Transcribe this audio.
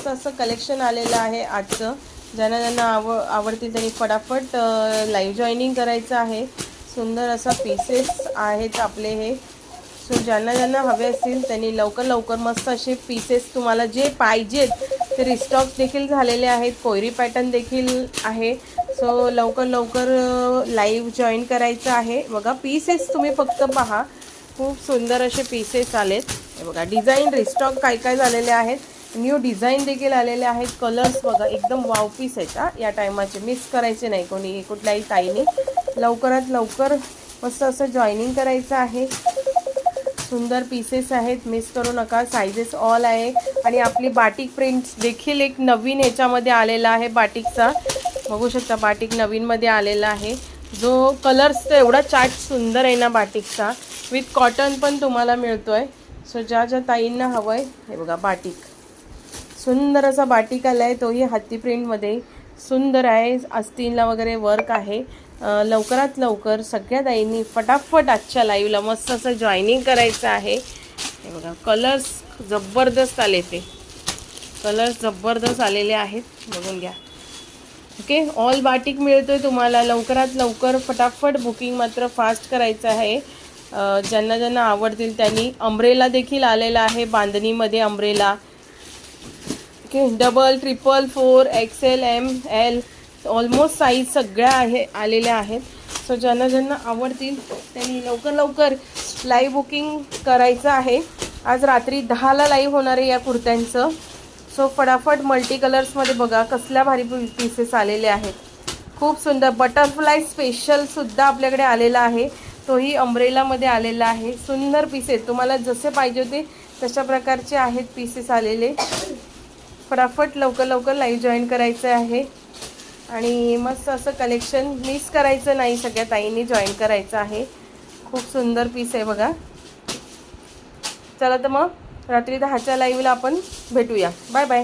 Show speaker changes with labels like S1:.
S1: मस्त असं कलेक्शन आलेलं आहे आजचं. ज्यांना ज्यांना आवडतील त्यांनी फटाफट लाईव्ह जॉईनिंग करायचं आहे. सुंदर असा पीसेस आहेत आपले हे. सो ज्यांना ज्यांना हवे असतील त्यांनी लवकर लवकर मस्त असे पीसेस तुम्हाला जे पाहिजेत ते रिस्टॉक देखील झालेले आहेत. कोयरी पॅटर्न देखील आहे. सो लवकर लवकर लाईव्ह जॉईन करायचं आहे. बघा पीसेस तुम्ही फक्त पहा, खूप सुंदर असे पीसेस आलेत. हे बघा डिझाईन रिस्टॉक काय काय झालेले आहेत. न्यू डिझाईन देखील आलेले आहेत. कलर्स बघा एकदम वाव पीस आहेत या टायमाचे. मिस करायचे नाही कोणी कुठल्याही ताईने. लवकरात लवकर मस्त असं जॉईनिंग करायचं आहे. सुंदर पीसेस आहेत, मिस करू नका. सायझेस ऑल आहे. आणि आपली बाटिक प्रिंट्स देखील एक नवीन ह्याच्यामध्ये आलेला आहे. बाटिकचा बघू शकता, बाटिक नवीनमध्ये आलेला आहे. जो कलर्स तर एवढा चार्ट सुंदर आहे ना बाटिकचा. विथ कॉटन पण तुम्हाला मिळतोय. सो ज्या ज्या ताईंना हवं आहे, हे बघा बाटिक सुंदर असा बाटिक आला आहे. तोही हत्ती प्रिंटमध्ये सुंदर आहे. आस्तीनला वगैरे वर्क आहे. लवकरात लवकर सगळ्या ताईंनी फटाफट आजच्या लाईव्हला मस्त असं जॉईनिंग करायचं आहे. हे बघा कलर्स जबरदस्त आले, ते कलर्स जबरदस्त आलेले आहेत. बघून घ्या. ओके, ऑल बाटिक मिळतोय तुम्हाला. लवकरात लवकर फटाफट बुकिंग मात्र फास्ट करायचं आहे. ज्यांना ज्यांना आवडतील त्यांनी. अम्ब्रेला देखील आलेला आहे, बांधणीमध्ये umbrella. Okay, double, triple, 4, XL, ML almost size सगळ्या आलेल्या आहेत. सो ज्यांना ज्यांना आवडतील त्यांनी लवकर लवकर लाईव्ह बुकिंग करायचं आहे. आज रात्री 10ला लाईव्ह होणार आहे या कुर्त्यांचं. सो फटाफट मल्टी कलर्समध्ये बघा कसल्या भारी पीसेस आलेले आहेत. खूप सुंदर बटरफ्लाय स्पेशलसुद्धा आपल्याकडे आलेला आहे. तोही अम्ब्रेलामध्ये आलेला आहे. सुंदर पीसेस तुम्हाला जसे पाहिजे होते तशा प्रकारचे आहेत पीसेस आलेले. फटाफट लवकर लवकर लाईव्ह जॉईन करायचं आहे. आणि मस्त असं कलेक्शन मिस करायचं नाही. सगळ्या ताईंनी जॉईन करायचं आहे. खूप सुंदर पीस आहे बघा. चला तर मग रात्री 10च्या लाईव्हला आपण भेटूया. Bye bye.